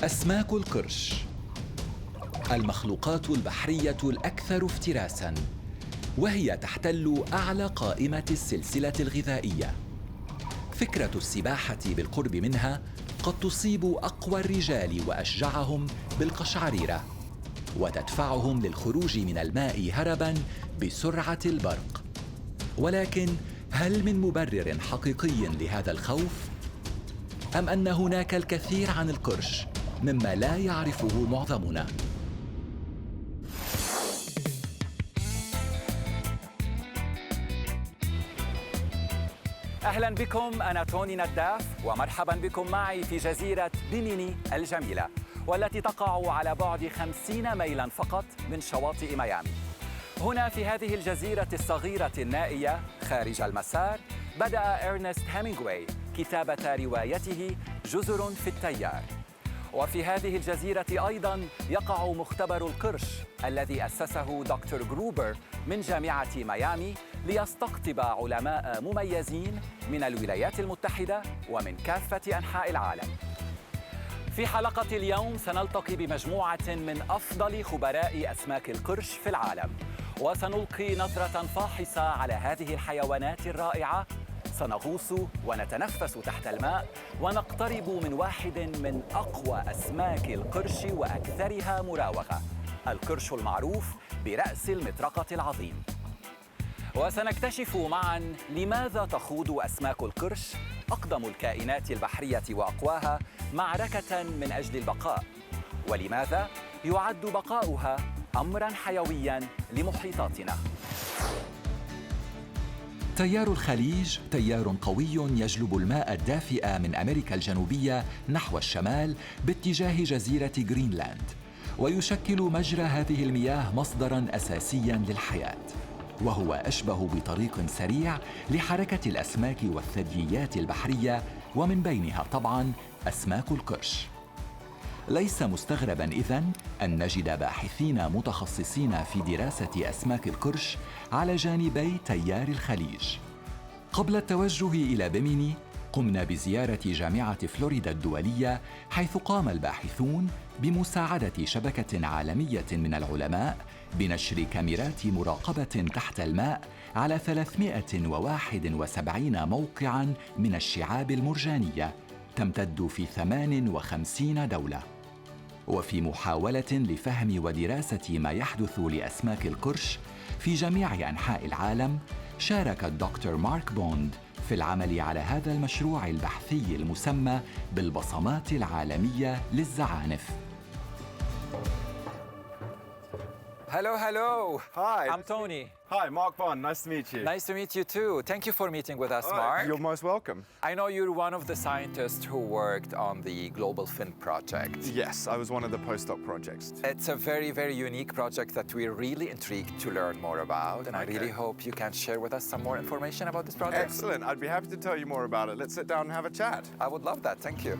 أسماك القرش، المخلوقات البحرية الأكثر افتراساً، وهي تحتل أعلى قائمة السلسلة الغذائية. فكرة السباحة بالقرب منها قد تصيب أقوى الرجال وأشجعهم بالقشعريرة، وتدفعهم للخروج من الماء هرباً بسرعة البرق. ولكن هل من مبرر حقيقي لهذا الخوف؟ أم أن هناك الكثير عن القرش مما لا يعرفه معظمنا؟ أهلاً بكم، أنا توني نداف، ومرحباً بكم معي في جزيرة بيميني الجميلة، والتي تقع على بعد 50 ميلاً فقط من شواطئ ميامي. هنا في هذه الجزيرة الصغيرة النائية خارج المسار بدأ إرنست هيمنغواي كتابة روايته جزر في التيار. وفي هذه الجزيرة أيضاً يقع مختبر القرش الذي أسسه دكتور جروبر من جامعة ميامي ليستقطب علماء مميزين من الولايات المتحدة ومن كافة أنحاء العالم. في حلقة اليوم سنلتقي بمجموعة من أفضل خبراء أسماك القرش في العالم، وسنلقي نظرة فاحصة على هذه الحيوانات الرائعة. سنغوص ونتنفس تحت الماء ونقترب من واحد من أقوى أسماك القرش وأكثرها مراوغة، القرش المعروف برأس المطرقة العظيم. وسنكتشف معاً لماذا تخوض أسماك القرش أقدم الكائنات البحرية وأقواها معركة من أجل البقاء، ولماذا يعد بقاؤها أمراً حيوياً لمحيطاتنا. تيار الخليج تيار قوي يجلب الماء الدافئ من أمريكا الجنوبية نحو الشمال باتجاه جزيرة غرينلاند، ويشكل مجرى هذه المياه مصدراً أساسياً للحياة، وهو أشبه بطريق سريع لحركة الأسماك والثدييات البحرية، ومن بينها طبعاً أسماك القرش. ليس مستغرباً إذن أن نجد باحثين متخصصين في دراسة أسماك القرش على جانبي تيار الخليج. قبل التوجه إلى بيميني قمنا بزيارة جامعة فلوريدا الدولية، حيث قام الباحثون بمساعدة شبكة عالمية من العلماء بنشر كاميرات مراقبة تحت الماء على 371 موقعاً من الشعاب المرجانية تمتد في 58 دولة. وفي محاولة لفهم ودراسة ما يحدث لأسماك القرش في جميع أنحاء العالم، شارك الدكتور مارك بوند في العمل على هذا المشروع البحثي المسمى بالبصمات العالمية للزعانف. Hello. Hi. I'm Tony. Hi, Mark Bond. Nice to meet you. Nice to meet you too. Thank you for meeting with us, Mark. You're most welcome. I know you're one of the scientists who worked on the Global Fin project. Yes, I was one of the postdoc projects. It's a very, very unique project that we're really intrigued to learn more about, and I really hope you can share with us some more information about this project. Excellent. I'd be happy to tell you more about it. Let's sit down and have a chat. I would love that. Thank you.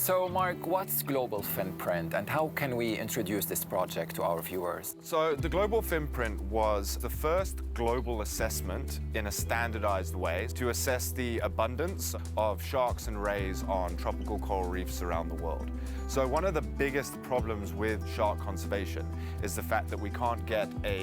So, Mark, what's Global Finprint and how can we introduce this project to our viewers? So the Global Finprint was the first global assessment in a standardized way to assess the abundance of sharks and rays on tropical coral reefs around the world. So one of the biggest problems with shark conservation is the fact that we can't get a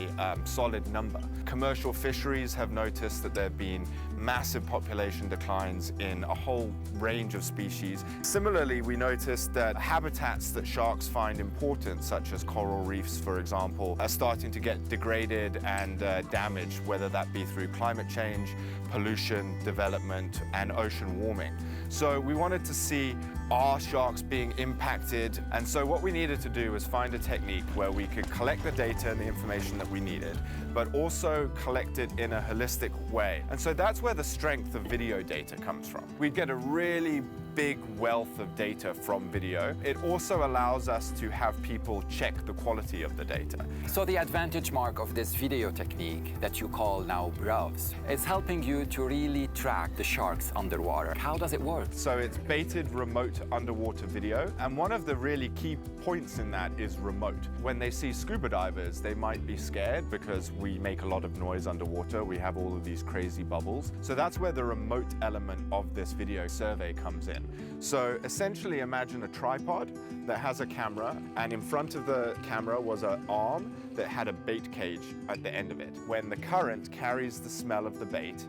solid number. Commercial fisheries have noticed that there have been massive population declines in a whole range of species. Similarly, we noticed that habitats that sharks find important, such as coral reefs, for example, are starting to get degraded and damaged, whether that be through climate change, pollution, development, and ocean warming. So we wanted to see, are sharks being impacted? And so what we needed to do was find a technique where we could collect the data and the information that we needed, but also collect it in a holistic way. And so that's where the strength of video data comes from. We get a really big wealth of data from video. It also allows us to have people check the quality of the data. So the advantage, Mark, of this video technique that you call now BROWS, it's helping you to really track the sharks underwater. How does it work? So it's baited remote underwater video. And one of the really key points in that is remote. When they see scuba divers, they might be scared because we make a lot of noise underwater. We have all of these crazy bubbles. So that's where the remote element of this video survey comes in. So essentially imagine a tripod that has a camera, and in front of the camera was an arm that had a bait cage at the end of it. When the current carries the smell of the bait,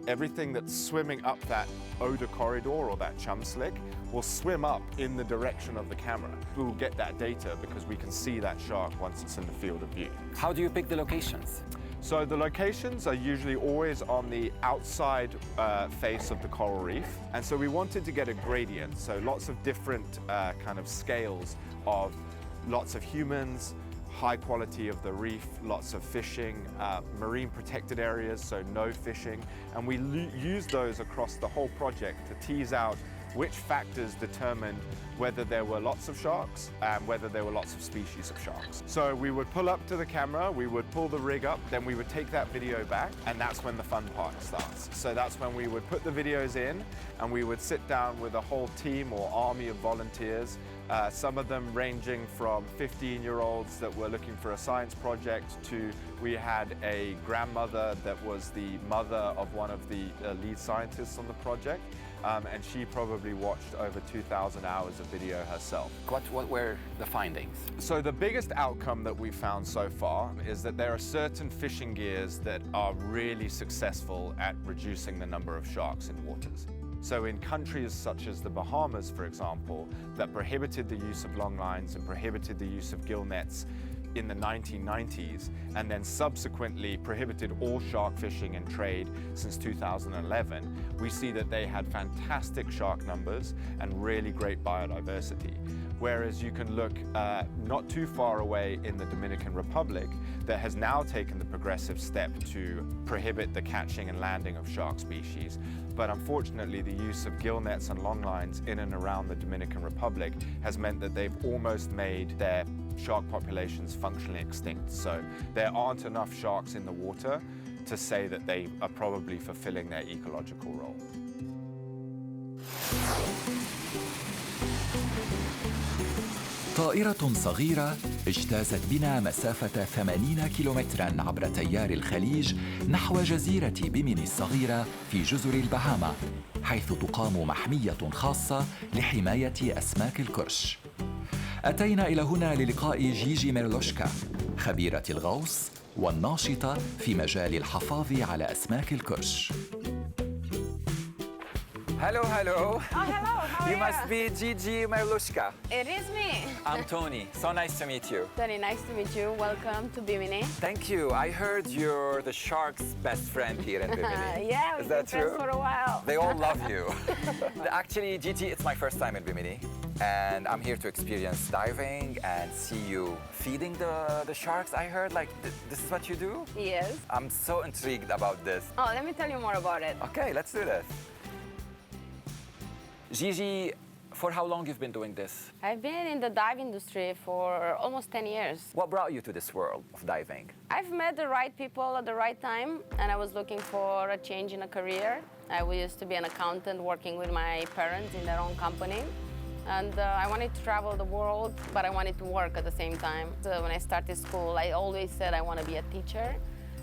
everything that's swimming up that odor corridor or that chum slick will swim up in the direction of the camera. We will get that data because we can see that shark once it's in the field of view. How do you pick the locations? So the locations are usually always on the outside face of the coral reef. And so we wanted to get a gradient, so lots of different kind of scales of lots of humans, high quality of the reef, lots of fishing, marine protected areas, so no fishing. And we use those across the whole project to tease out which factors determined whether there were lots of sharks and whether there were lots of species of sharks. So we would pull up to the camera, we would pull the rig up, then we would take that video back, and that's when the fun part starts. So that's when we would put the videos in, and we would sit down with a whole team or army of volunteers, some of them ranging from 15-year-olds that were looking for a science project to we had a grandmother that was the mother of one of the lead scientists on the project. And she probably watched over 2,000 hours of video herself. What were the findings? So the biggest outcome that we found so far is that there are certain fishing gears that are really successful at reducing the number of sharks in waters. So in countries such as the Bahamas, for example, that prohibited the use of long lines and prohibited the use of gill nets in the 1990s, and then subsequently prohibited all shark fishing and trade since 2011, we see that they had fantastic shark numbers and really great biodiversity. Whereas you can look not too far away in the Dominican Republic that has now taken the progressive step to prohibit the catching and landing of shark species. But unfortunately, the use of gill nets and long lines in and around the Dominican Republic has meant that they've almost made their shark populations functionally extinct. So there aren't enough sharks in the water to say that they are probably fulfilling their ecological role. طائرة صغيرة اجتازت بنا مسافة 80 كيلومتراً عبر تيار الخليج نحو جزيرة بيميني الصغيرة في جزر البهاما، حيث تقام محمية خاصة لحماية أسماك القرش. أتينا إلى هنا للقاء جيجي ميرلوشكا، خبيرة الغوص والناشطة في مجال الحفاظ على أسماك القرش. Hello. Oh, hello. How are You must be Gigi Merlushka. It is me. I'm Tony. So nice to meet you. Very nice to meet you. Welcome to Bimini. Thank you. I heard you're the shark's best friend here in Bimini. Yeah, Is we've that been friends true? for a while. They all love you. Actually, Gigi, it's my first time in Bimini, and I'm here to experience diving and see you feeding the sharks. I heard, like, this is what you do? Yes. I'm so intrigued about this. Oh, let me tell you more about it. Okay, let's do this. Gigi, for how long you've been doing this? I've been in the dive industry for almost 10 years. What brought you to this world of diving? I've met the right people at the right time, and I was looking for a change in a career. I used to be an accountant working with my parents in their own company. And I wanted to travel the world, but I wanted to work at the same time. So when I started school, I always said I want to be a teacher.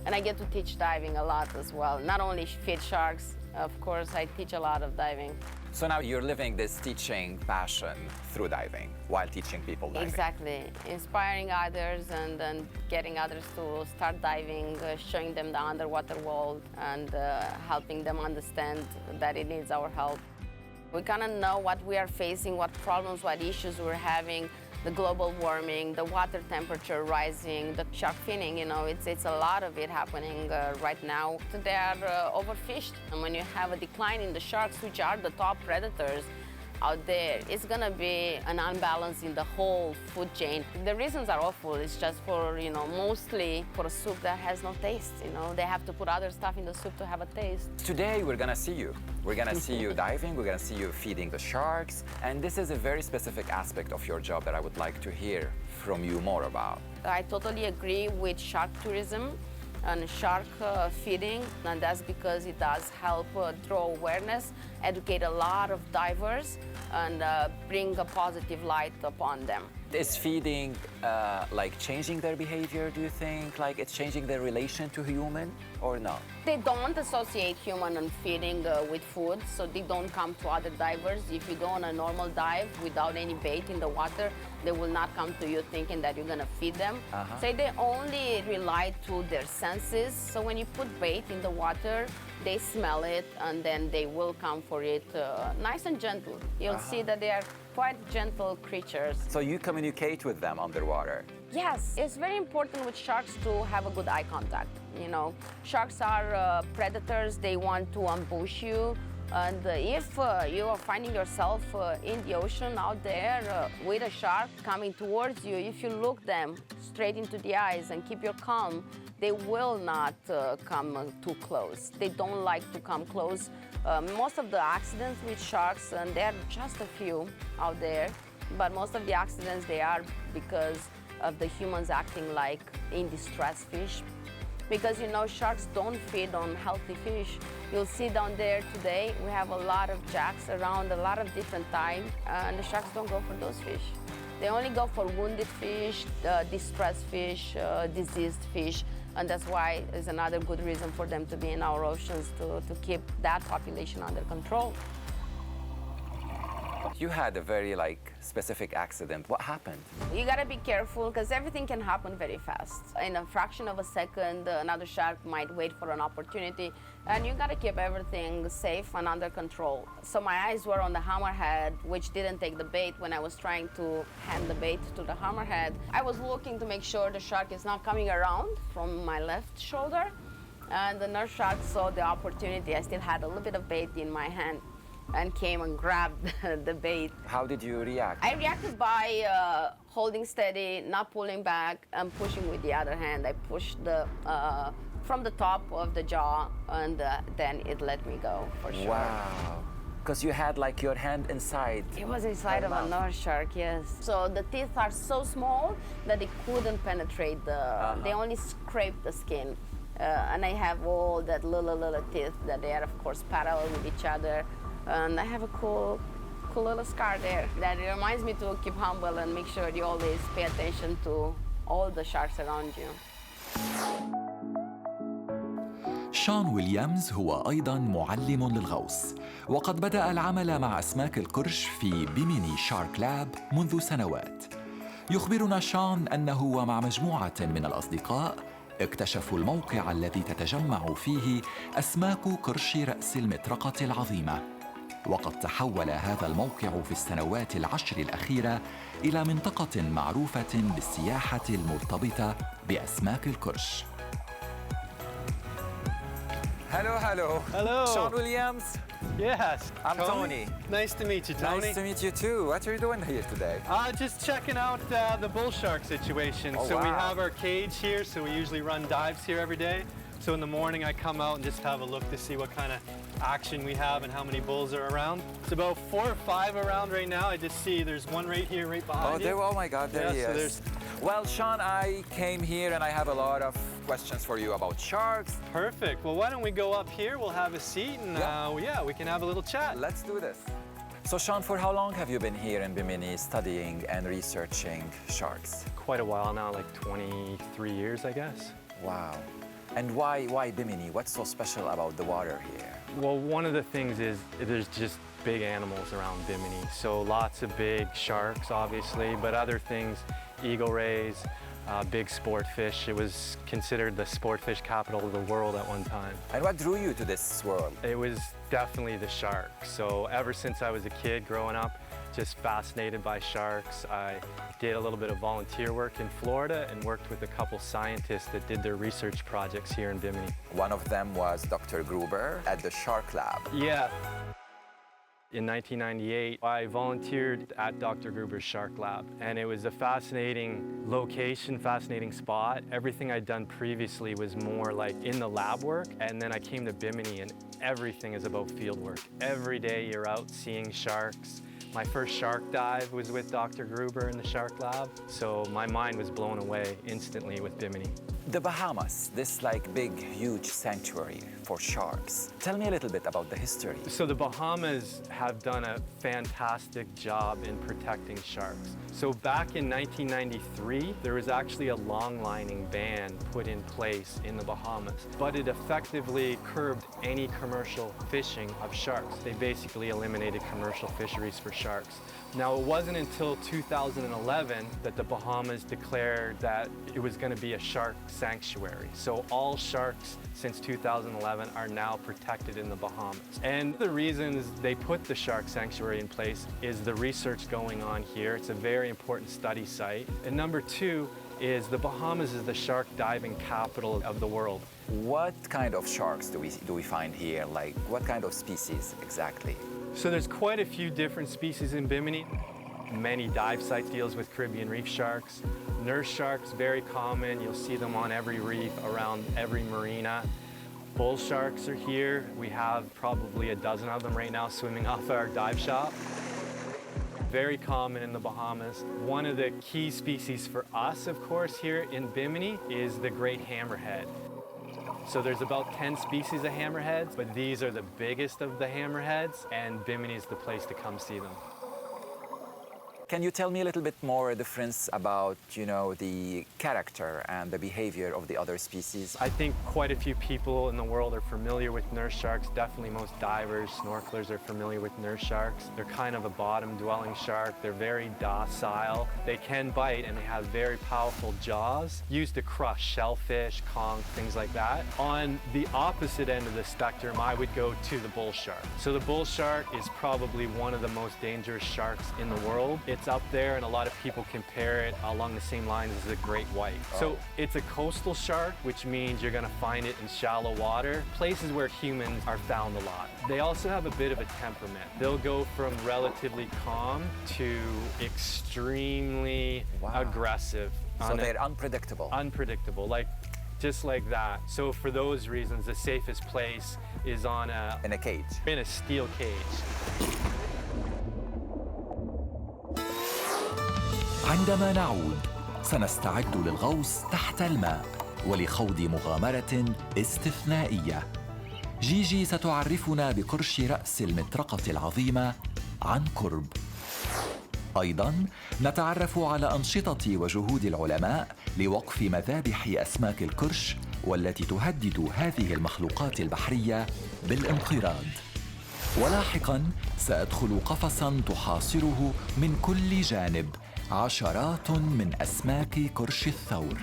And I get to teach diving a lot as well. Not only feed sharks, of course, I teach a lot of diving. So now you're living this teaching passion through diving while teaching people diving. Exactly. Inspiring others and then getting others to start diving, showing them the underwater world and helping them understand that it needs our help. We kind of know what we are facing, what problems, what issues we're having, the global warming, the water temperature rising, the shark finning, you know, it's a lot of it happening right now. They are overfished, and when you have a decline in the sharks, which are the top predators out there, it's gonna be an unbalance in the whole food chain. The reasons are awful. It's just for, you know, mostly for a soup that has no taste, you know. They have to put other stuff in the soup to have a taste. Today we're gonna see you. We're gonna see you diving, we're gonna see you feeding the sharks, and this is a very specific aspect of your job that I would like to hear from you more about. I totally agree with shark tourism. on shark feeding, and that's because it does help draw awareness, educate a lot of divers, and bring a positive light upon them. Is feeding like changing their behavior, do you think? Like it's changing their relation to human or no? They don't associate human and feeding with food, so they don't come to other divers. If you go on a normal dive without any bait in the water, they will not come to you thinking that you're gonna feed them. So they only rely to their senses. So when you put bait in the water, they smell it and then they will come for it nice and gentle. You'll see that they are quite gentle creatures. So you communicate with them underwater? Yes, it's very important with sharks to have a good eye contact. You know, sharks are predators. They want to ambush you. And if you are finding yourself in the ocean out there with a shark coming towards you, if you look them straight into the eyes and keep your calm, they will not come too close. They don't like to come close. Most of the accidents with sharks, and there are just a few out there, but most of the accidents, they are because of the humans acting like in distress fish. Because, you know, sharks don't feed on healthy fish. You'll see down there today, we have a lot of jacks around, a lot of different types, and the sharks don't go for those fish. They only go for wounded fish, distressed fish, diseased fish, and that's why it's another good reason for them to be in our oceans, to keep that population under control. You had a very specific accident. What happened? You gotta be careful because everything can happen very fast. In a fraction of a second, another shark might wait for an opportunity, and you gotta keep everything safe and under control. So my eyes were on the Hammerhead, which didn't take the bait when I was trying to hand the bait to the Hammerhead. I was looking to make sure the shark is not coming around from my left shoulder, and the nurse shark saw the opportunity. I still had a little bit of bait in my hand, and came and grabbed the bait. How did you react? I reacted by holding steady, not pulling back, and pushing with the other hand. I pushed from the top of the jaw, and then it let me go, for sure. Wow. Because you had your hand inside. It was inside of a nurse shark, yes. So the teeth are so small that they couldn't penetrate they only scraped the skin. And I have all that little teeth that they are, of course, parallel with each other. And I have a cool little scar there that reminds me to keep humble and make sure you always pay attention to all the sharks around you. شون ويليامز هو أيضاً معلم للغوص، وقد بدأ العمل مع أسماك القرش في بيميني شارك لاب منذ سنوات. يخبرنا شون أنه ومع مجموعة من الأصدقاء اكتشفوا الموقع الذي تتجمع فيه أسماك قرش رأس المطرقة العظيمة. وقد تحول هذا الموقع في السنوات العشر الأخيرة إلى منطقة معروفة بالسياحة المرتبطة بأسماك القرش. Hello. Hello. Sean Williams. Yes. I'm Tony. Nice to meet you, Tony. Nice to meet you too. What are you doing here today? Just checking out the bull shark situation. Oh, so we wow. have our cage here, so we usually run dives here every day. So in the morning I come out and just have a look to see what kind of action we have and how many bulls are around. It's about 4 or 5 around right now. I just see there's one right here, right behind you. Oh my God, there he so is. Well, Sean, I came here and I have a lot of questions for you about sharks. Perfect. Well, why don't we go up here? We'll have a seat and we can have a little chat. Let's do this. So, Sean, for how long have you been here in Bimini studying and researching sharks? Quite a while now, like 23 years, I guess. Wow. And why Bimini? What's so special about the water here? Well, one of the things is there's just big animals around Bimini. So lots of big sharks, obviously, but other things, eagle rays, big sport fish. It was considered the sport fish capital of the world at one time. And what drew you to this world? It was definitely the shark. So ever since I was a kid growing up, just fascinated by sharks. I did a little bit of volunteer work in Florida and worked with a couple scientists that did their research projects here in Bimini. One of them was Dr. Gruber at the Shark Lab. Yeah. In 1998, I volunteered at Dr. Gruber's Shark Lab, and it was a fascinating location, fascinating spot. Everything I'd done previously was more like in the lab work, and then I came to Bimini, and everything is about field work. Every day you're out seeing sharks. My first shark dive was with Dr. Gruber in the Shark Lab, so my mind was blown away instantly with Bimini. The Bahamas, this like big, huge sanctuary for sharks. Tell me a little bit about the history. So the Bahamas have done a fantastic job in protecting sharks. So back in 1993, there was actually a long-lining ban put in place in the Bahamas, but it effectively curbed any commercial fishing of sharks. They basically eliminated commercial fisheries for sharks. Now, it wasn't until 2011 that the Bahamas declared that it was going to be a shark sanctuary. So all sharks since 2011 are now protected in the Bahamas. And the reasons they put the shark sanctuary in place is the research going on here. It's a very important study site. And number two is the Bahamas is the shark diving capital of the world. What kind of sharks do we find here? Like what kind of species exactly? So there's quite a few different species in Bimini. Many dive sites deals with Caribbean reef sharks. Nurse sharks, very common. You'll see them on every reef, around every marina. Bull sharks are here. We have probably a dozen of them right now swimming off our dive shop. Very common in the Bahamas. One of the key species for us, of course, here in Bimini is the great hammerhead. So there's about 10 species of hammerheads, but these are the biggest of the hammerheads, and Bimini is the place to come see them. Can you tell me a little bit more difference about, the character and the behavior of the other species? I think quite a few people in the world are familiar with nurse sharks. Definitely most divers, snorkelers are familiar with nurse sharks. They're kind of a bottom-dwelling shark. They're very docile. They can bite and they have very powerful jaws used to crush shellfish, conch, things like that. On the opposite end of the spectrum, I would go to the bull shark. So the bull shark is probably one of the most dangerous sharks in the world. It's up there and a lot of people compare it along the same lines as the great white. So it's a coastal shark, which means you're going to find it in shallow water, places where humans are found a lot. They also have a bit of a temperament. They'll go from relatively calm to extremely aggressive. So they're unpredictable. Unpredictable, just like that. So for those reasons, the safest place is in a cage. In a steel cage. عندما نعود سنستعد للغوص تحت الماء ولخوض مغامرة استثنائية. جيجي ستعرفنا بقرش رأس المطرقة العظيمة عن قرب. أيضاً نتعرف على أنشطة وجهود العلماء لوقف مذابح أسماك القرش والتي تهدد هذه المخلوقات البحرية بالانقراض. ولاحقاً سأدخل قفصاً تحاصره من كل جانب عشرات من أسماك قرش الثور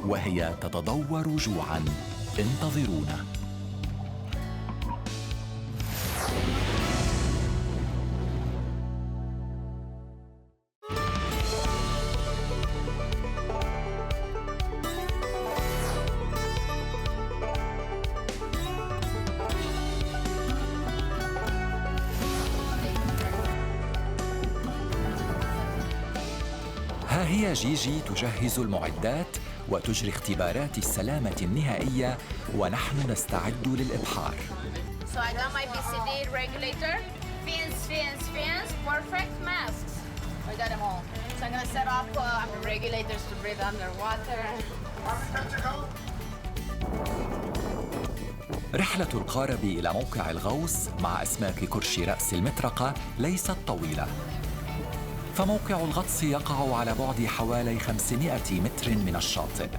وهي تتدور جوعاً. انتظرونا. ها هي جيجي تجهز المعدات وتجري اختبارات السلامة النهائية ونحن نستعد للإبحار. So I got my BCD regulator, fins, perfect masks. I got them all. So I'm gonna set up regulators to breathe underwater. رحلة القارب إلى موقع الغوص مع أسماك قرش رأس المطرقة ليست طويلة. فموقع الغطس يقع على بعد حوالي 500 متر من الشاطئ.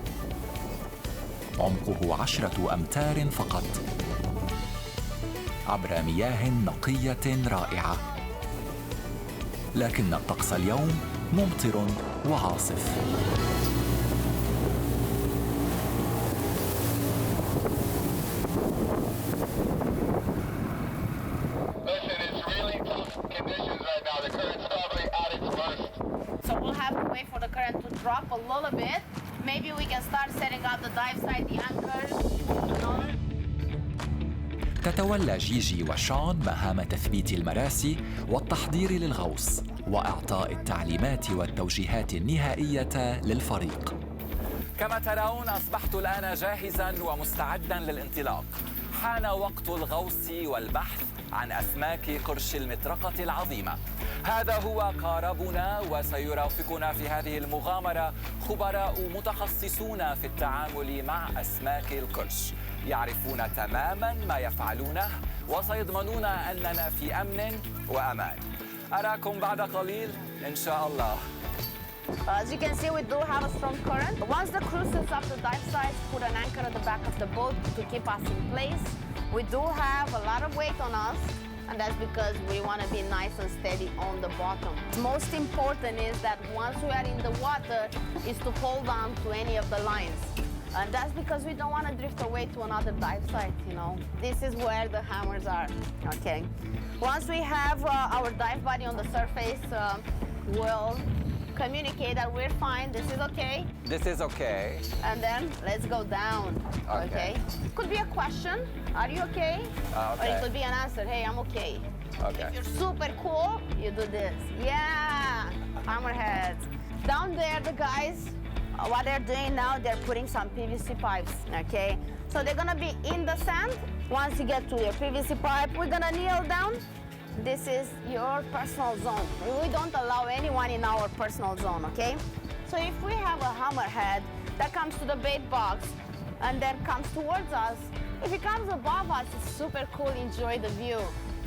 عمقه 10 أمتار فقط عبر مياه نقية رائعة. لكن الطقس اليوم ممطر وعاصف. Drop a little bit. Maybe we can start setting up the dive site, the anchors. تتولى جيجي وشون مهام تثبيت المراسي والتحضير للغوص وإعطاء التعليمات والتوجيهات النهائية للفريق. كما ترون أصبحت الآن جاهزاً ومستعداً للانطلاق. حان وقت الغوص والبحث عن أسماك قرش المطرقة العظيمة. هذا هو قاربنا، وسيرافقنا في هذه المغامرة خبراء متخصصون في التعامل مع أسماك القرش، يعرفون تماماً ما يفعلونه وسيضمنون أننا في أمن وأمان. أراكم بعد قليل إن شاء الله. As you can see, we do have a strong current. Once the crew sets up the dive sites, put an anchor at the back of the boat to keep us in place. We do have a lot of weight on us, and that's because we want to be nice and steady on the bottom. Most important is that once we are in the water, is to hold on to any of the lines. And that's because we don't want to drift away to another dive site, you know. This is where the hammers are, okay? Once we have our dive buddy on the surface, we'll communicate that we're fine, this is okay. This is okay. And then let's go down, okay? Could be a question, are you okay? Okay. Or it could be an answer, hey, I'm okay. Okay. If you're super cool, you do this. Yeah, Hammerheads. Down there, the guys, what they're doing now, they're putting some PVC pipes, okay? So they're gonna be in the sand. Once you get to your PVC pipe, we're gonna kneel down. This is your personal zone. We don't allow anyone in our personal zone, okay? So if we have a hammerhead that comes to the bait box and then comes towards us, if it comes above us, it's super cool, enjoy the view.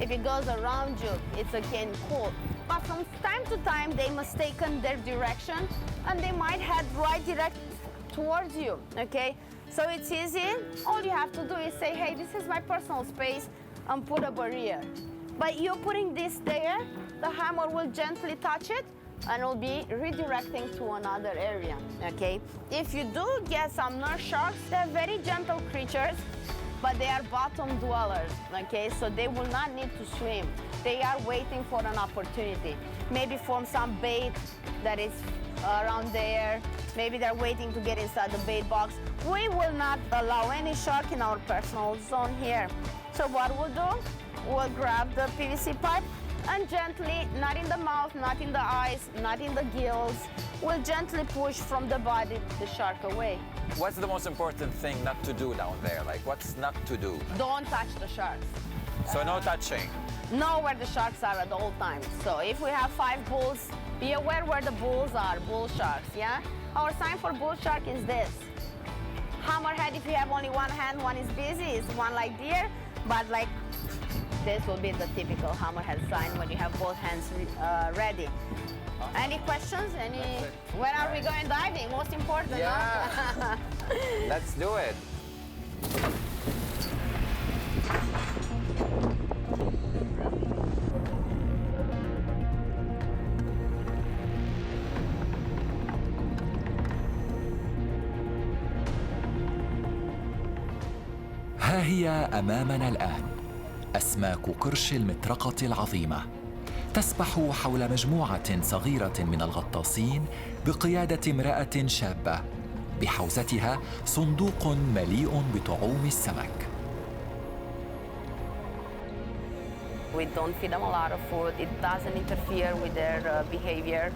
If it goes around you, it's again cool. But from time to time, they mistaken their direction and they might head right direct towards you, okay? So it's easy. All you have to do is say, hey, this is my personal space, and put a barrier. By you putting this there, the hammer will gently touch it and will be redirecting to another area, okay? If you do get some nurse sharks, they're very gentle creatures, but they are bottom dwellers, okay? So they will not need to swim. They are waiting for an opportunity. Maybe from some bait that is around there. Maybe they're waiting to get inside the bait box. We will not allow any shark in our personal zone here. So what we'll do, we'll grab the PVC pipe and gently, not in the mouth, not in the eyes, not in the gills, we'll gently push from the body the shark away. What's the most important thing not to do down there? Like, what's not to do? Don't touch the sharks. So no touching. Know where the sharks are at all times. So if we have 5 bulls, be aware where the bulls are, bull sharks, yeah? Our sign for bull shark is this. Hammerhead, if you have only one hand, one is busy, it's one like deer, but like this will be the typical hammerhead sign when you have both hands ready. Any questions? Where are we going diving? Most important. Yeah. Huh? Let's do it. ها هي أمامنا الآن أسماك قرش المطرقة العظيمة تسبح حول مجموعة صغيرة من الغطاسين بقيادة امرأة شابة بحوزتها صندوق مليء بطعوم السمك. We don't feed them a lot of food. It doesn't interfere with their behavior.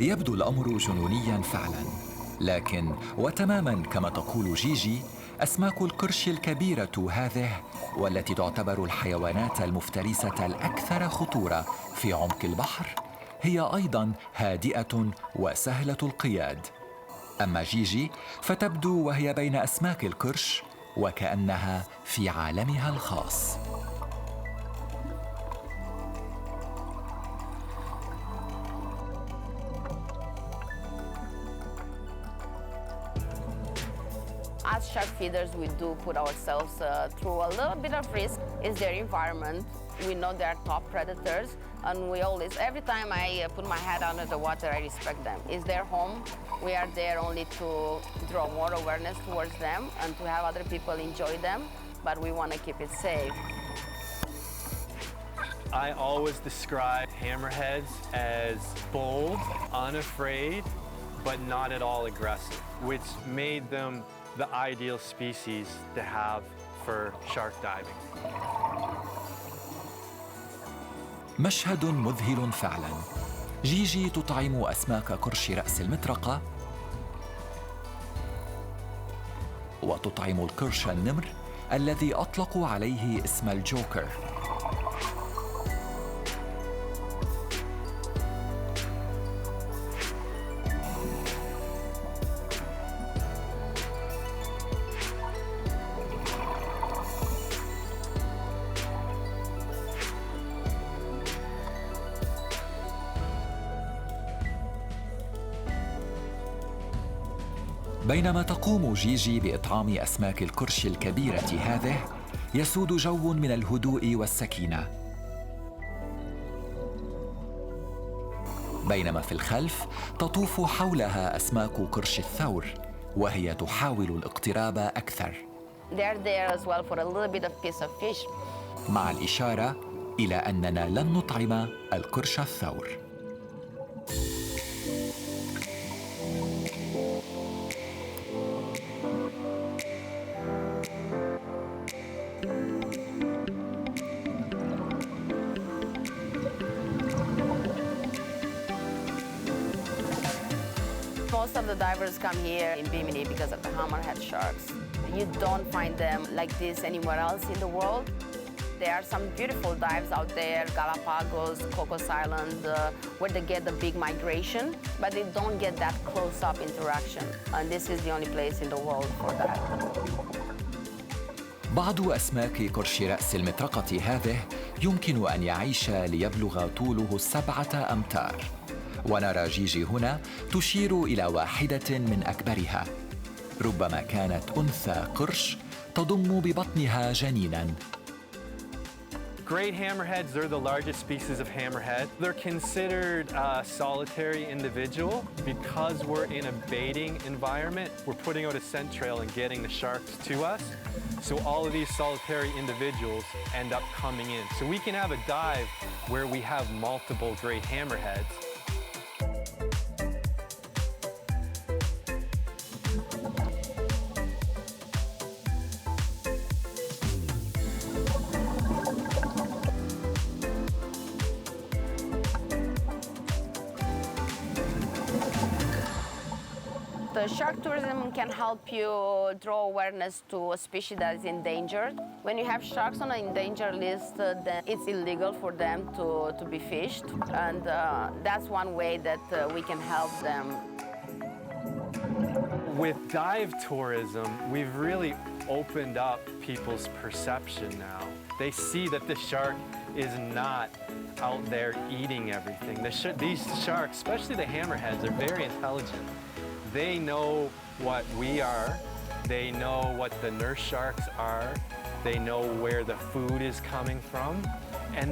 يبدو الأمر جنونياً فعلاً، لكن وتماماً كما تقول جيجي، أسماك القرش الكبيرة هذه والتي تعتبر الحيوانات المفترسة الأكثر خطورة في عمق البحر هي أيضاً هادئة وسهلة القياد. أما جيجي فتبدو وهي بين أسماك القرش وكأنها في عالمها الخاص. As shark feeders, we do put ourselves through a little bit of risk. It's their environment. We know they're top predators, and we always, every time I put my head under the water, I respect them. It's their home. We are there only to draw more awareness towards them and to have other people enjoy them, but we want to keep it safe. I always describe hammerheads as bold, unafraid, but not at all aggressive, which made them the ideal species to have for shark diving. مشهد مذهل فعلاً. جيجي تطعم أسماك قرش رأس المطرقة وتطعم القرش النمر الذي أطلقوا عليه اسم الجوكر. بينما تقوم جيجي بإطعام أسماك القرش الكبيرة هذه، يسود جو من الهدوء والسكينة. بينما في الخلف تطوف حولها أسماك قرش الثور، وهي تحاول الاقتراب أكثر. They're there as well for a little bit of piece of fish. مع الإشارة إلى أننا لن نطعم القرش الثور. Most of the divers come here in Bimini because of the hammerhead sharks. You don't find them like this anywhere else in the world. There are some beautiful dives out there, Galapagos, Cocos Island, where they get the big migration, but they don't get that close-up interaction. And this is the only place in the world for that. بعض أسماك قرش رأس المطرقة هذه يمكن أن يعيش ليبلغ طوله 7 أمتار. ونرى جيجي هنا تشير إلى واحدة من أكبرها. ربما كانت أنثى قرش تضم ببطنها جنيناً. Great hammerheads, they're the largest species of hammerhead. They're considered a solitary individual because we're in a baiting environment. We're putting out a scent trail and getting the sharks to us. So all of these solitary individuals end up coming in. So we can have a dive where we have multiple great hammerheads. The shark tourism can help you draw awareness to a species that is endangered. When you have sharks on an endangered list, then it's illegal for them to be fished. And that's one way that we can help them. With dive tourism, we've really opened up people's perception now. They see that the shark is not out there eating everything. These sharks, especially the hammerheads, are very intelligent. They know what we are, they know what the nurse sharks are, they know where the food is coming from, and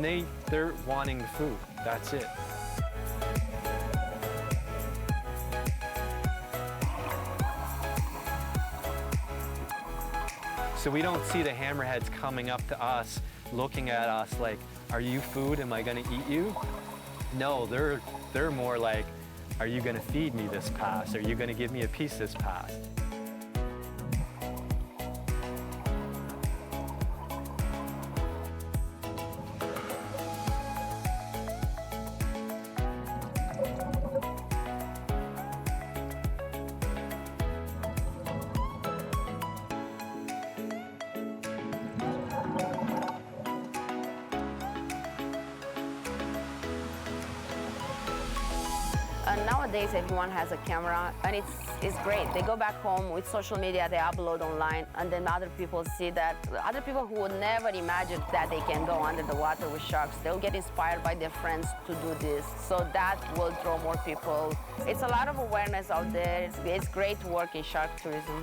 they're wanting the food. That's it. So we don't see the hammerheads coming up to us, looking at us like, are you food? Am I gonna eat you? No, they're more like, are you going to feed me this pass? Are you going to give me a piece this pass? Nowadays, everyone has a camera, and it's great. They go back home with social media, they upload online, and then other people see that. Other people who would never imagine that they can go under the water with sharks, they'll get inspired by their friends to do this. So that will draw more people. It's a lot of awareness out there. It's great to work in shark tourism.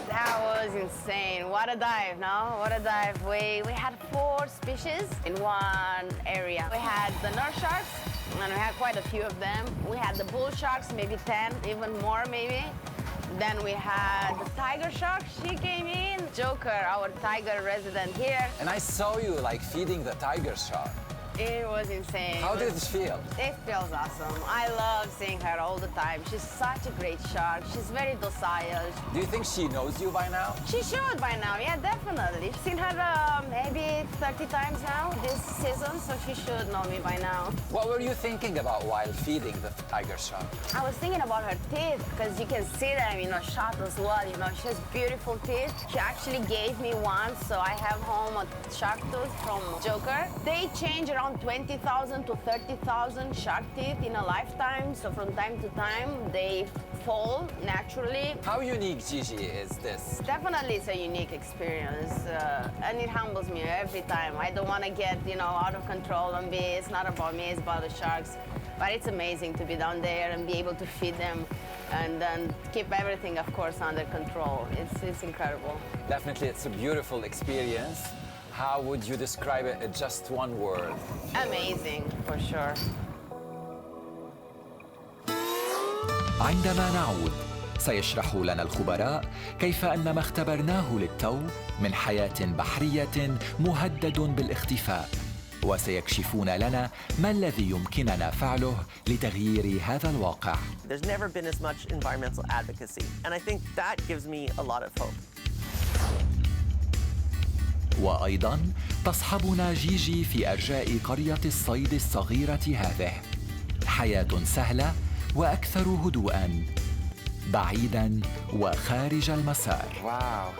That was insane. What a dive, no? What a dive. We had 4 species in one area. We had the nurse sharks, and we had quite a few of them. We had the bull sharks, maybe 10, even more maybe. Then we had the tiger shark. She came in. Joker, our tiger resident here. And I saw you like feeding the tiger shark. It was insane. How did it feel? It feels awesome. I love seeing her all the time. She's such a great shark. She's very docile. Do you think she knows you by now? She should by now, yeah, definitely. I've seen her maybe 30 times now this season, so she should know me by now. What were you thinking about while feeding the tiger shark? I was thinking about her teeth, because you can see them, shot as well. She has beautiful teeth. She actually gave me one, so I have home a shark tooth from Joker. They change around 20,000 to 30,000 shark teeth in a lifetime, so from time to time they fall naturally. How unique, Gigi, is this? Definitely it's a unique experience, and it humbles me every time. I don't want to get, out of control and be, it's not about me, it's about the sharks. But it's amazing to be down there and be able to feed them and keep everything, of course, under control. It's incredible. Definitely, it's a beautiful experience. How would you describe it in just one word? Amazing, for sure. عندما نعود سيشرح لنا الخبراء كيف أن ما اختبرناه للتو من حياة بحرية مهدد بالاختفاء، وسيكشفون لنا ما الذي يمكننا فعله لتغيير هذا الواقع. There's never been as much environmental advocacy, and I think that gives me a lot of hope. وأيضاً تصحبنا جيجي في أرجاء قرية الصيد الصغيرة هذه. حياة سهلة وأكثر هدوءاً، بعيداً وخارج المسار. واو.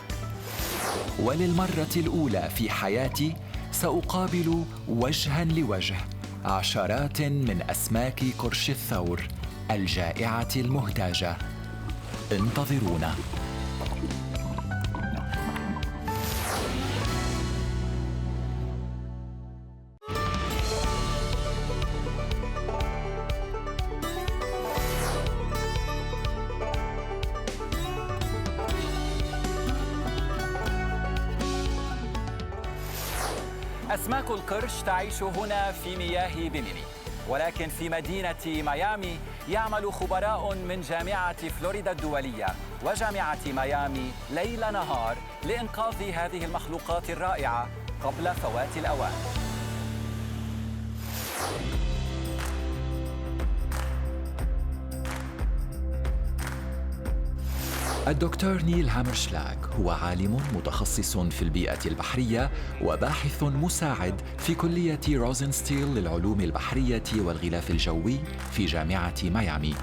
وللمرة الأولى في حياتي سأقابل وجهاً لوجه عشرات من أسماك قرش الثور الجائعة المهتاجة. انتظرونا. أسماك القرش تعيش هنا في مياه بيميني، ولكن في مدينة ميامي يعمل خبراء من جامعة فلوريدا الدولية وجامعة ميامي ليل نهار لإنقاذ هذه المخلوقات الرائعة قبل فوات الأوان. الدكتور نيل هامرشلاك هو عالم متخصص في البيئة البحرية وباحث مساعد في كلية روزنستيل للعلوم البحرية والغلاف الجوي في جامعة ميامي.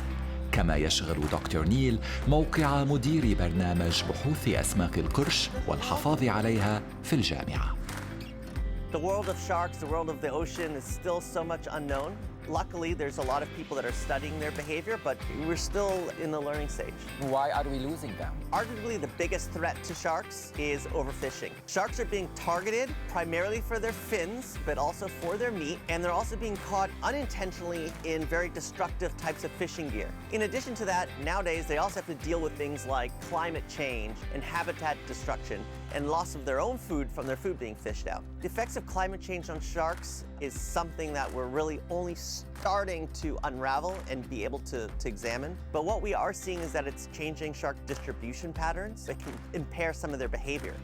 كما يشغل دكتور نيل موقع مدير برنامج بحوث أسماك القرش والحفاظ عليها في الجامعة. The world of sharks, the world of the ocean is still so much unknown. Luckily, there's a lot of people that are studying their behavior, but we're still in the learning stage. Why are we losing them? Arguably, the biggest threat to sharks is overfishing. Sharks are being targeted primarily for their fins, but also for their meat, and they're also being caught unintentionally in very destructive types of fishing gear. In addition to that, nowadays, they also have to deal with things like climate change and habitat destruction and loss of their own food from their food being fished out. The effects of climate change on sharks is something that we're really only starting to unravel and be able to examine. But what we are seeing is that it's changing shark distribution patterns that can impair some of their behavior.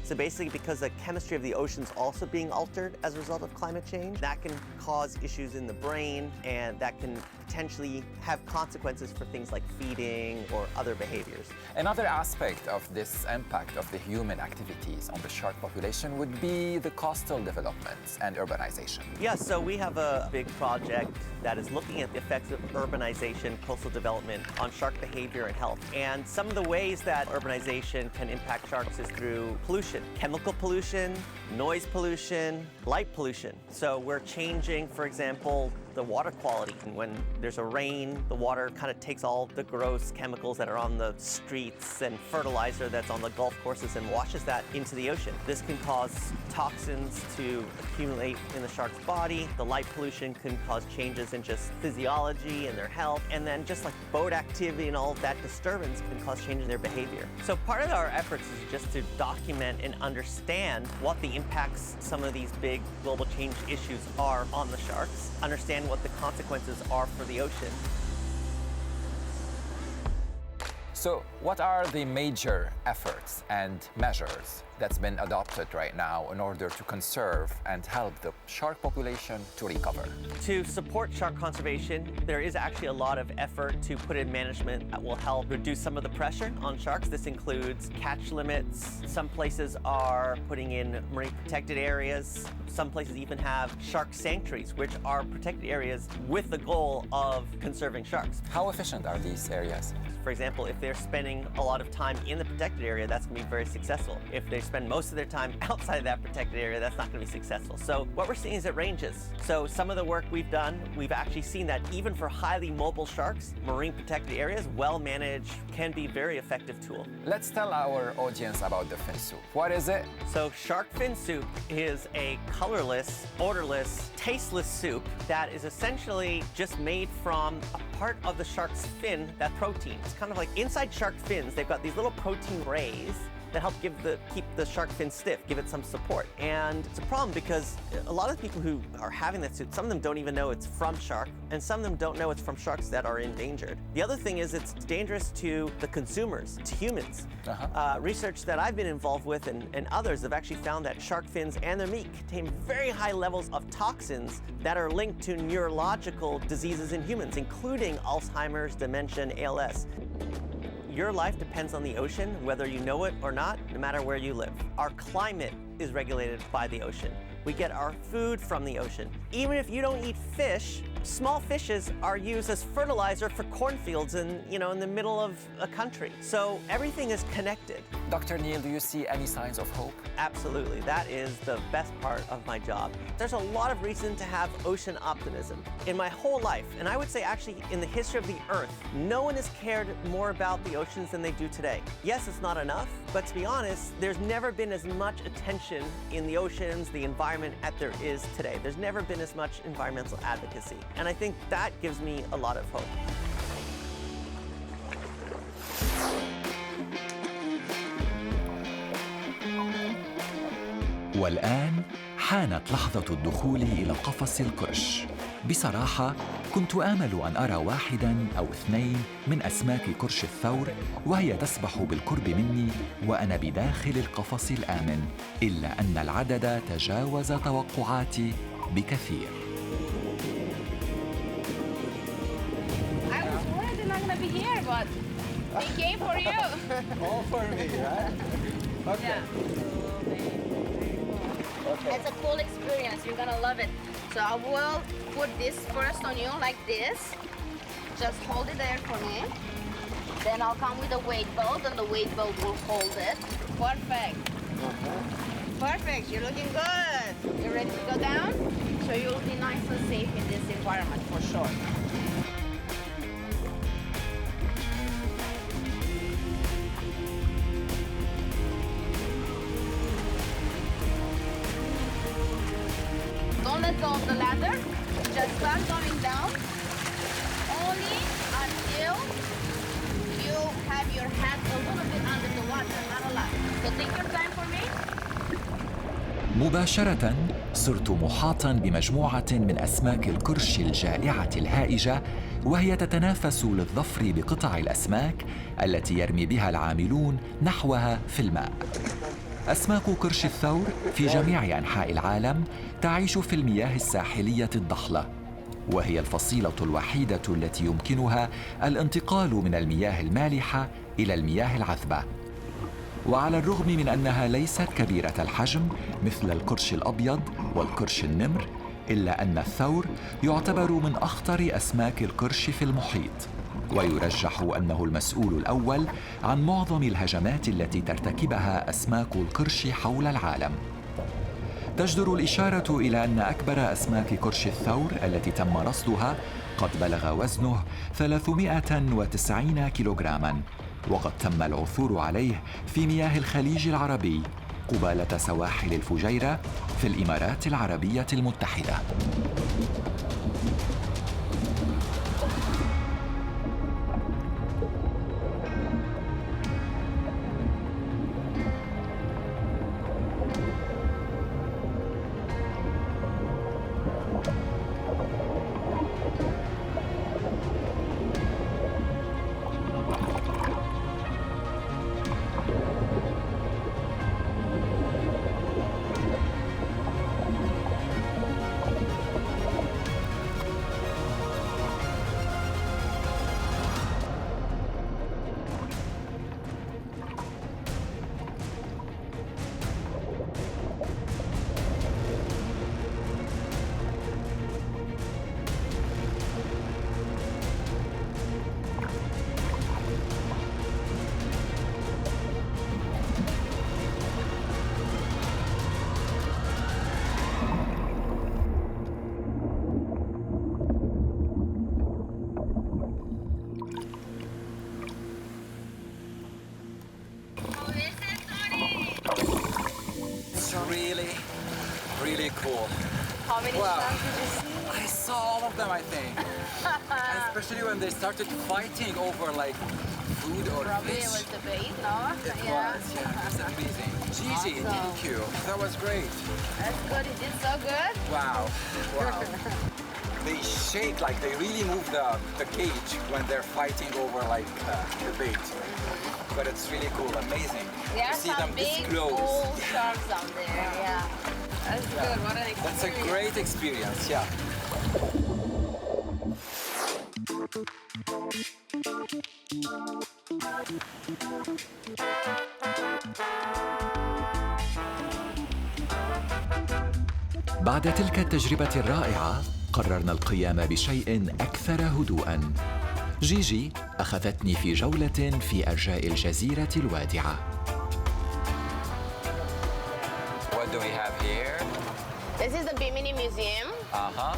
So basically, because the chemistry of the ocean is also being altered as a result of climate change, that can cause issues in the brain, and that can potentially have consequences for things like feeding or other behaviors. Another aspect of this impact of the human activities on the shark population would be the coastal developments and urbanization. Yeah, so we have a big project that is looking at the effects of urbanization, coastal development on shark behavior and health. And some of the ways that urbanization can impact sharks is through pollution, chemical pollution, noise pollution, light pollution. So we're changing, for example, the water quality. And when there's a rain, the water kind of takes all the gross chemicals that are on the streets and fertilizer that's on the golf courses and washes that into the ocean. This can cause toxins to accumulate in the shark's body. The light pollution can cause changes in just physiology and their health. And then just like boat activity and all of that disturbance can cause changes in their behavior. So part of our efforts is just to document and understand what the impacts some of these big global change issues are on the sharks, understand what the consequences are for the ocean. So what are the major efforts and measures that's been adopted right now in order to conserve and help the shark population to recover? To support shark conservation, there is actually a lot of effort to put in management that will help reduce some of the pressure on sharks. This includes catch limits. Some places are putting in marine protected areas. Some places even have shark sanctuaries, which are protected areas with the goal of conserving sharks. How efficient are these areas? For example, if they're spending a lot of time in the protected area, that's going to be very successful. If they spend most of their time outside of that protected area, that's not going to be successful. So what we're seeing is it ranges. So some of the work we've done, we've actually seen that even for highly mobile sharks, marine protected areas, well managed, can be a very effective tool. Let's tell our audience about the fin soup. What is it? So shark fin soup is a colorless, odorless, tasteless soup that is essentially just made from a part of the shark's fin, that protein. It's kind of like inside shark fins, they've got these little protein rays that help keep the shark fin stiff, give it some support. And it's a problem because a lot of people who are having that soup, some of them don't even know it's from shark, and some of them don't know it's from sharks that are endangered. The other thing is it's dangerous to the consumers, to humans. Research that I've been involved with and others have actually found that shark fins and their meat contain very high levels of toxins that are linked to neurological diseases in humans, including Alzheimer's, dementia, and ALS. Your life depends on the ocean, whether you know it or not, no matter where you live. Our climate is regulated by the ocean. We get our food from the ocean. Even if you don't eat fish, small fishes are used as fertilizer for cornfields in the middle of a country. So everything is connected. Dr. Neil, do you see any signs of hope? Absolutely. That is the best part of my job. There's a lot of reason to have ocean optimism. In my whole life, and I would say actually in the history of the Earth, no one has cared more about the oceans than they do today. Yes, it's not enough, but to be honest, there's never been as much attention in the oceans, the environment, as there is today. There's never been as much environmental advocacy. And I think that gives me a lot of hope. والآن حانت لحظة الدخول إلى قفص القرش. بصراحة كنت آمل أن أرى واحداً أو اثنين من أسماك قرش الثور وهي تسبح بالقرب مني وأنا بداخل القفص الآمن، إلا أن العدد تجاوز توقعاتي بكثير. I was worried they're not going to be here, but they came for you. All for me, right? Okay. Yeah. Okay. It's a cool experience. You're going to love it. So I will put this first on you like this. Just hold it there for me. Then I'll come with a weight belt and the weight belt will hold it. Perfect. Perfect. You're looking good. You ready to go down? So you'll be nice and safe in this environment for sure. Don't let go of the ladder. Just start going down only until you have your head a little bit under the water, not a lot. So take your time for me. مباشرة صرت محاطاً بمجموعة من أسماك القرش الجائعة الهائجة وهي تتنافس للظفر بقطع الأسماك التي يرمي بها العاملون نحوها في الماء. أسماك قرش الثور في جميع أنحاء العالم تعيش في المياه الساحلية الضحلة، وهي الفصيلة الوحيدة التي يمكنها الانتقال من المياه المالحة إلى المياه العذبة. وعلى الرغم من أنها ليست كبيرة الحجم مثل القرش الأبيض والقرش النمر، إلا أن الثور يعتبر من أخطر أسماك القرش في المحيط، ويرجح أنه المسؤول الأول عن معظم الهجمات التي ترتكبها أسماك القرش حول العالم. تجدر الإشارة إلى أن أكبر أسماك قرش الثور التي تم رصدها قد بلغ وزنه 390 كيلوغراما، وقد تم العثور عليه في مياه الخليج العربي قبالة سواحل الفجيرة في الإمارات العربية المتحدة. Wow. Did you see? I saw all of them, I think. And especially when they started fighting over like food or Probably fish. it was the bait, no? It was, yeah, it's amazing. Gigi, Awesome. thank you. That was great. That's good. He did so good. Wow, wow. They shake, like they really move the cage when they're fighting over like the bait. But it's really cool, amazing There are to see some them this big, close. cool sharks out there. Yeah. That's good. What an experience. That's a great experience, yeah. بعد تلك التجربة الرائعة قررنا القيام بشيء أكثر هدوءاً. جيجي أخذتني في جولة في أرجاء الجزيرة الوادعة. What do we have here? This is the Bimini Museum. Uh-huh.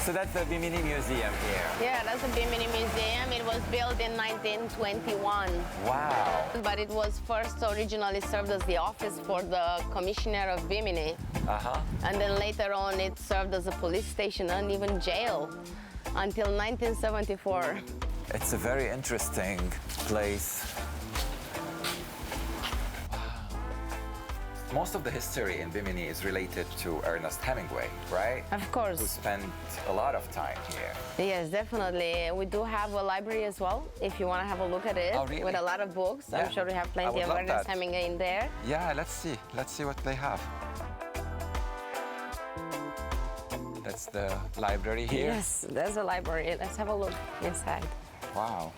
So that's the Bimini Museum here. Yeah, that's the Bimini Museum. It was built in 1921. Wow. But it was first originally served as the office for the commissioner of Bimini. Uh-huh. And then later on it served as a police station and even jail until 1974. It's a very interesting place. Most of the history in Bimini is related to Ernest Hemingway, right? Of Who course. spent a lot of time here. Yes, definitely. We do have a library as well, if you want to have a look at it. Oh, really? With a lot of books. Yeah. I'm sure we have I plenty would of love Ernest that. Hemingway in there. Yeah, let's see. Let's see what they have. That's the library here. Yes, there's a library. Let's have a look inside. Wow.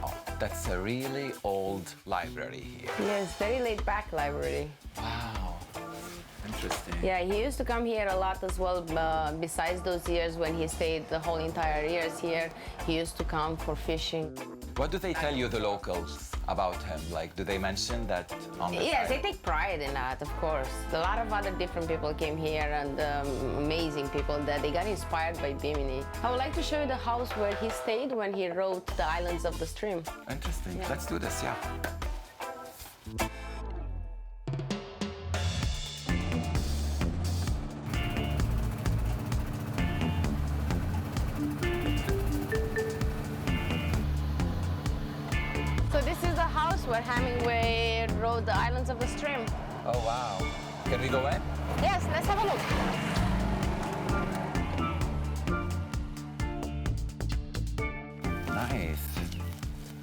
Oh, that's a really old library here. Yes, very laid back library. Wow. Interesting. Yeah, he used to come here a lot as well. Besides those years when he stayed the whole entire years here, he used to come for fishing. What do they tell you, the locals, about him? Like, do they mention that on the Yes, they side? take pride in that, of course. A lot of other different people came here and amazing people that they got inspired by Bimini. I would like to show you the house where he stayed when he wrote The Islands of the Stream. Interesting. Yeah. Let's do this, yeah. So this is the house where Hemingway wrote The Islands of the Stream. Oh, wow. Can we go in? Yes, let's have a look. Nice.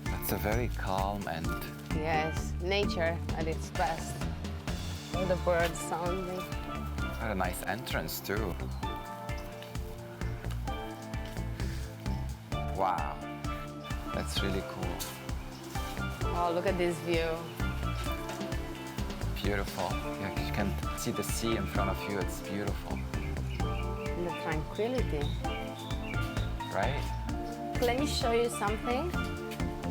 That's a very calm and... Yes, nature at its best. All the birds sounding. What a nice entrance, too. Wow. That's really cool. Oh, look at this view. Beautiful. Yeah, you can see the sea in front of you. It's beautiful, And the tranquility. right? Let me show you something.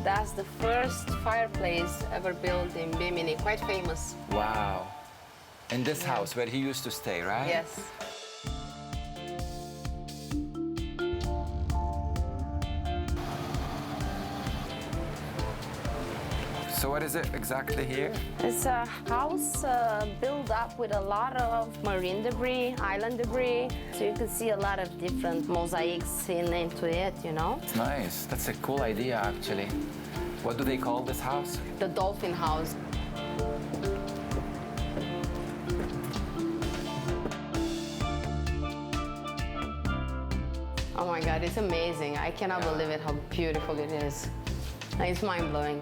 That's the first fireplace ever built in Bimini, quite famous. Wow. In this house where he used to stay, right? Yes. So what is it exactly here? It's a house built up with a lot of marine debris, island debris. So you can see a lot of different mosaics into it, you know. It's nice. That's a cool idea, actually. What do they call this house? The dolphin house. Oh my God, it's amazing. I cannot believe it, how beautiful it is. It's mind-blowing.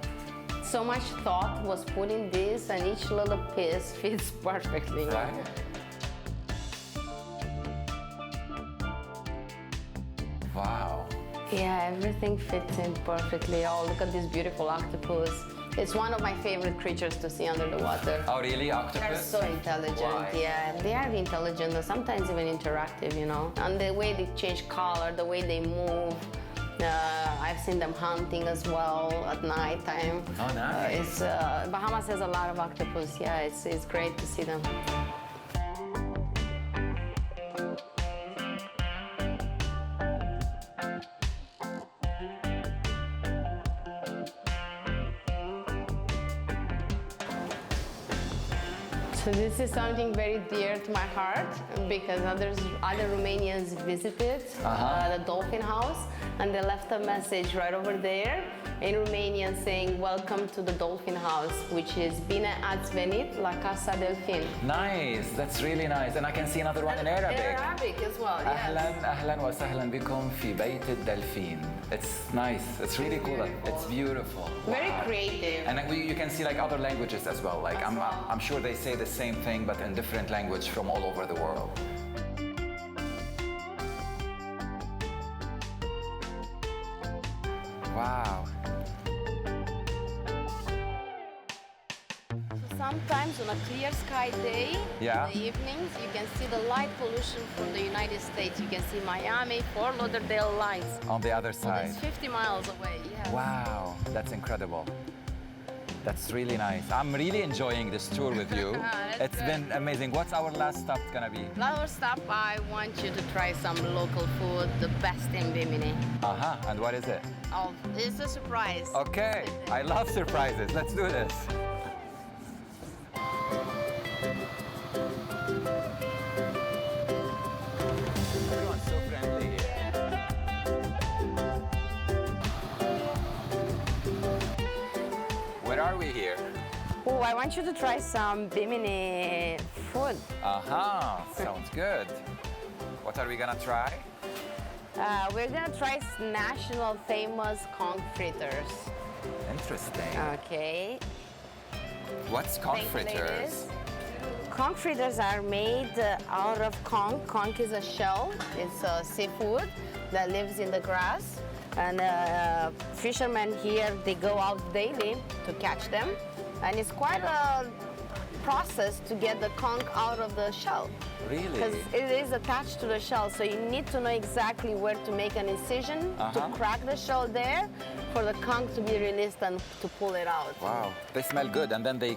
So much thought was put in this, and each little piece fits perfectly. Right? Wow. Yeah, everything fits in perfectly. Oh, look at this beautiful octopus. It's one of my favorite creatures to see under the water. Oh, really? They're Octopus? so intelligent. Why? Yeah, they are intelligent and sometimes even interactive, you know. And the way they change color, the way they move. I've seen them hunting as well at night time. Oh, nice. Bahamas has a lot of octopus. Yeah, it's great to see them. So this is something very dear to my heart because other Romanians visited the dolphin house and they left a message right over there in Romanian saying, "Welcome to the dolphin house," which is "Bine ați venit la Casa Delfin." Nice, that's really nice. And I can see another one in Arabic. In Arabic as well, yes. أهلا وسهلا بكم في بيت الدلفين. It's nice, it's really cool. It's beautiful. Very creative. And you can see like other languages as well. Like I'm sure they say the same thing but in different language from all over the world. Wow. Sometimes on a clear sky day, Yeah. in the evenings, you can see the light pollution from the United States. You can see Miami, Fort Lauderdale lights. On the other So side. it's 50 miles away, yeah. Wow, that's incredible. That's really nice. I'm really enjoying this tour with you. That's It's good. been amazing. What's our last stop gonna be? Last stop, I want you to try some local food, the best in Bimini. And what is it? Oh, it's a surprise. Okay, I love surprises. Let's do this. Everyone's so friendly here. Where are we here? Oh, I want you to try some Bimini food. Sounds good. What are we gonna try? We're gonna try national famous Conch Fritters. Interesting. Okay. What's conch Thank you, fritters? ladies. Conch fritters are made out of conch. Conch is a shell. It's a seafood that lives in the grass. And fishermen here, they go out daily to catch them. And it's quite a process to get the conch out of the shell. Really? Because it is attached to the shell, so you need to know exactly where to make an incision to crack the shell there for the conch to be released and to pull it out. Wow, they smell good. And then they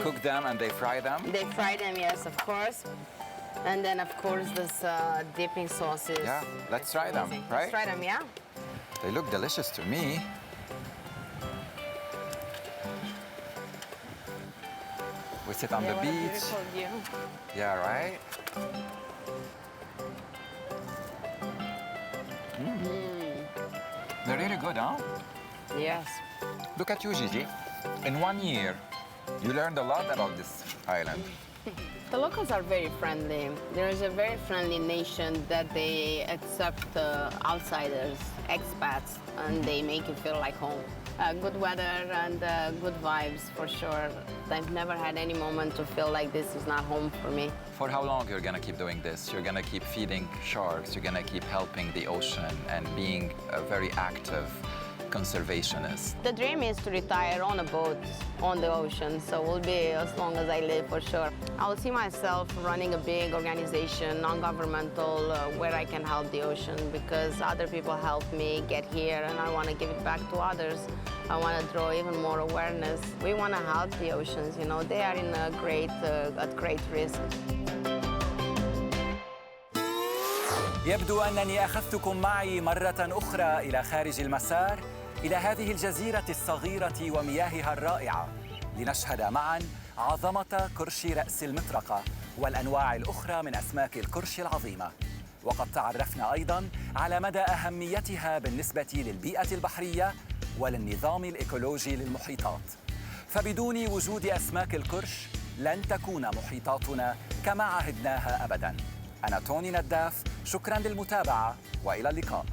cook them and they fry them? They fry them, yes, of course. And then, of course, this dipping sauces. Yeah, let's try them, right? Let's try them, yeah. They look delicious to me. We sit on the What a beach. beautiful view. Yeah, right? They're really good, huh? Yes. Look at you, Gigi. In 1 year, you learned a lot about this island. The locals are very friendly. There is a very friendly nation that they accept outsiders, expats, and they make you feel like home. Good weather and good vibes for sure. I've never had any moment to feel like this is not home for me. For how long you're gonna keep doing this? You're gonna keep feeding sharks, you're gonna keep helping the ocean and being a very active conservationist. The dream is to retire on a boat on the ocean, so it will be as long as I live for sure. I will see myself running a big organization, non-governmental, where I can help the ocean because other people helped me get here and I want to give it back to others. I want to draw even more awareness. We want to help the oceans, you know, they are in at great risk. يبدو أنني أخذتكم معي مرة أخرى إلى خارج المسار، إلى هذه الجزيرة الصغيرة ومياهها الرائعة، لنشهد معاً عظمة قرش رأس المطرقة والأنواع الأخرى من أسماك القرش العظيمة. وقد تعرفنا أيضاً على مدى أهميتها بالنسبة للبيئة البحرية وللنظام الإيكولوجي للمحيطات. فبدون وجود أسماك القرش لن تكون محيطاتنا كما عهدناها أبداً. أنا توني نداف، شكراً للمتابعة وإلى اللقاء.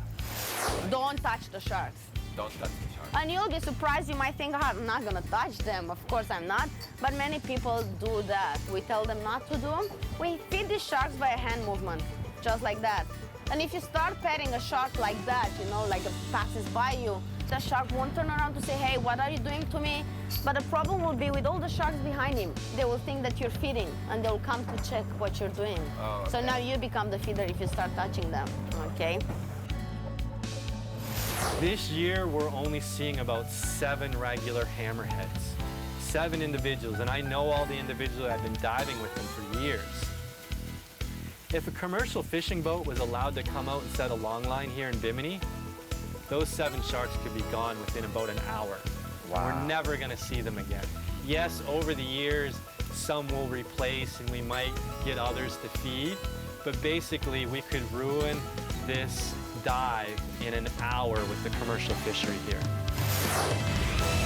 Don't touch the sharks. Don't touch the shark. And you'll be surprised, you might think, I'm not gonna touch them. Of course I'm not, but many people do that. We tell them not to do them. We feed the sharks by a hand movement, just like that. And if you start petting a shark like that, you know, like it passes by you, the shark won't turn around to say, hey, what are you doing to me? But the problem will be with all the sharks behind him. They will think that you're feeding and they'll come to check what you're doing. Oh, okay. So now you become the feeder if you start touching them, okay? This year, we're only seeing about 7 regular hammerheads. 7 individuals, and I know all the individuals. I've been diving with them for years. If a commercial fishing boat was allowed to come out and set a long line here in Bimini, those 7 sharks could be gone within about an hour. Wow. We're never gonna see them again. Yes, over the years, some will replace and we might get others to feed. But basically, we could ruin this dive in an hour with the commercial fishery here.